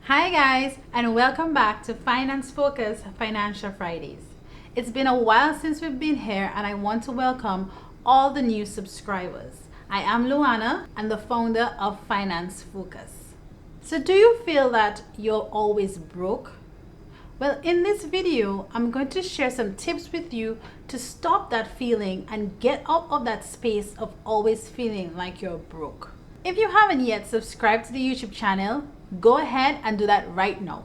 Hi guys, and welcome back to Finance Focus Financial Fridays. It's been a while since we've been here, and I want to welcome all the new subscribers. I am Luana and the founder of Finance Focus. So do you feel that you're always broke? Well, in this video, I'm going to share some tips with you to stop that feeling and get out of that space of always feeling like you're broke. If you haven't yet subscribed to the YouTube channel, go ahead and do that right now.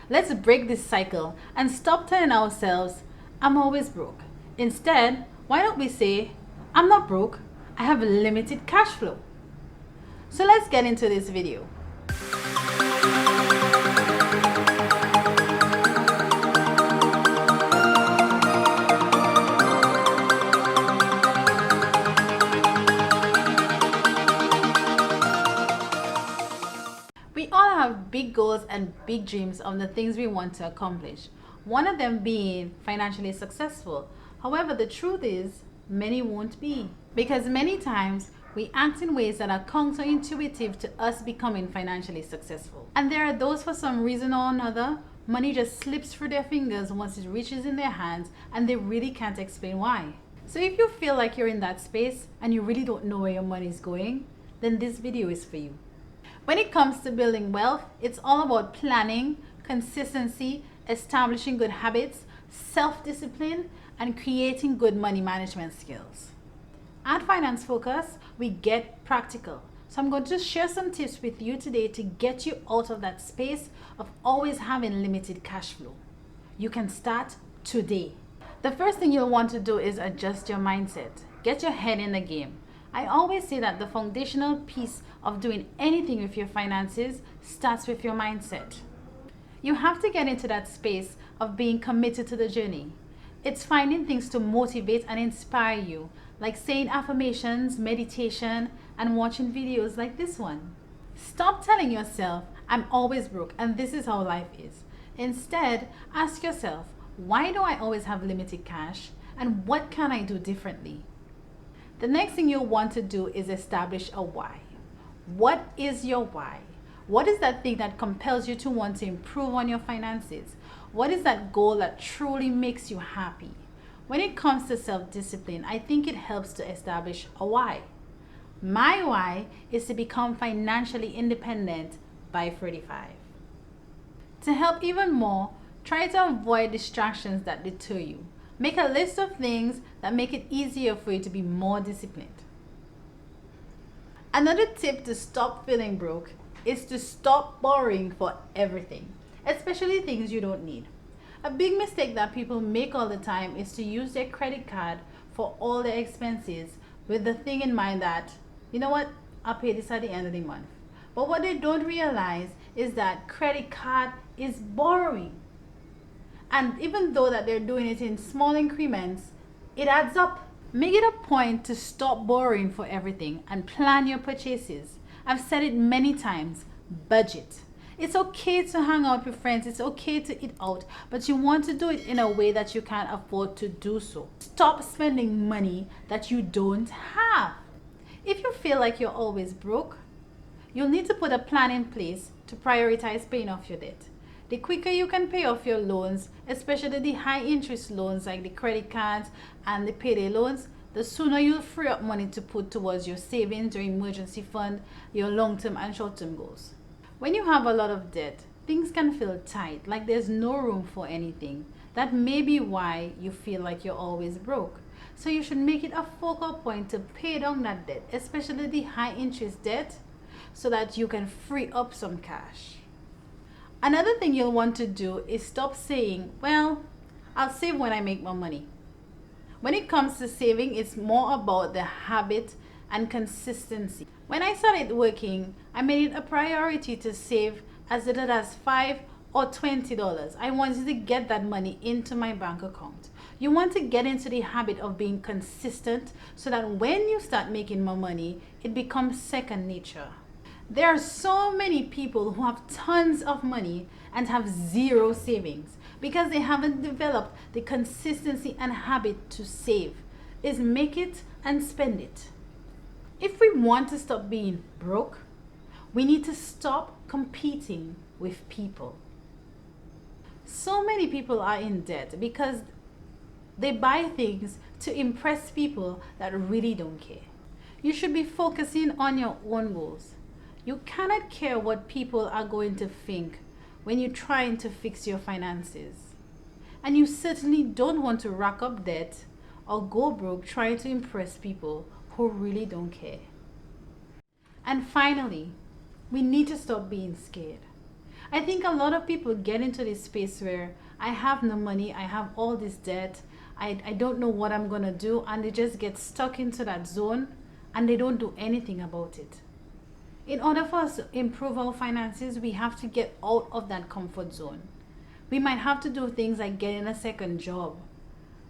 Let's break this cycle and stop telling ourselves, I'm always broke. Instead, why don't we say, I'm not broke, I have limited cash flow. So let's get into this video. We all have big goals and big dreams of the things we want to accomplish. One of them being financially successful. However, the truth is, many won't be. Because many times, we act in ways that are counterintuitive to us becoming financially successful. And there are those, for some reason or another, money just slips through their fingers once it reaches in their hands, and they really can't explain why. So if you feel like you're in that space and you really don't know where your money is going, then this video is for you. When it comes to building wealth, it's all about planning, consistency, establishing good habits, self-discipline, and creating good money management skills. At Finance Focus, we get practical. So I'm going to share some tips with you today to get you out of that space of always having limited cash flow. You can start today. The first thing you'll want to do is adjust your mindset. Get your head in the game. I always say that the foundational piece of doing anything with your finances starts with your mindset. You have to get into that space of being committed to the journey. It's finding things to motivate and inspire you, like saying affirmations, meditation, and watching videos like this one. Stop telling yourself, I'm always broke and this is how life is. Instead, ask yourself, why do I always have limited cash, and what can I do differently? The next thing you'll want to do is establish a why. What is your why? What is that thing that compels you to want to improve on your finances? What is that goal that truly makes you happy? When it comes to self-discipline, I think it helps to establish a why. My why is to become financially independent by 35. To help even more, try to avoid distractions that deter you. Make a list of things that make it easier for you to be more disciplined. Another tip to stop feeling broke is to stop borrowing for everything, especially things you don't need. A big mistake that people make all the time is to use their credit card for all their expenses with the thing in mind that, you know what, I'll pay this at the end of the month. But what they don't realize is that credit card is borrowing. And even though that they're doing it in small increments, it adds up. Make it a point to stop borrowing for everything and plan your purchases. I've said it many times, budget. It's okay to hang out with friends, it's okay to eat out, but you want to do it in a way that you can afford to do so. Stop spending money that you don't have. If you feel like you're always broke, you'll need to put a plan in place to prioritize paying off your debt. The quicker you can pay off your loans, especially the high interest loans like the credit cards and the payday loans, the sooner you'll free up money to put towards your savings, your emergency fund, your long-term and short-term goals. When you have a lot of debt, things can feel tight, like there's no room for anything. That may be why you feel like you're always broke. So you should make it a focal point to pay down that debt, especially the high interest debt, so that you can free up some cash. Another thing you'll want to do is stop saying, well, I'll save when I make more money. When it comes to saving, it's more about the habit and consistency. When I started working, I made it a priority to save as little as $5 or $20. I wanted to get that money into my bank account. You want to get into the habit of being consistent so that when you start making more money, it becomes second nature. There are so many people who have tons of money and have zero savings because they haven't developed the consistency and habit to save. Is make it and spend it. If we want to stop being broke, we need to stop competing with people. So many people are in debt because they buy things to impress people that really don't care. You should be focusing on your own goals. You cannot care what people are going to think when you're trying to fix your finances. And you certainly don't want to rack up debt or go broke trying to impress people who really don't care. And finally, we need to stop being scared. I think a lot of people get into this space where I have no money, I have all this debt, I don't know what I'm going to do, and they just get stuck into that zone and they don't do anything about it. In order for us to improve our finances, we have to get out of that comfort zone. We might have to do things like getting a second job,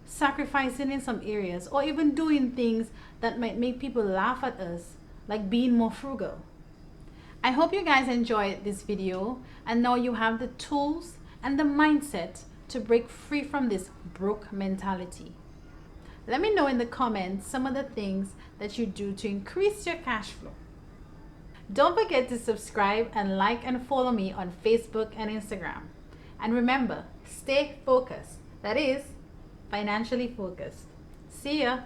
sacrificing in some areas, or even doing things that might make people laugh at us, like being more frugal. I hope you guys enjoyed this video, and now you have the tools and the mindset to break free from this broke mentality. Let me know in the comments some of the things that you do to increase your cash flow. Don't forget to subscribe and like and follow me on Facebook and Instagram. And remember, stay focused. That is, financially focused. See ya.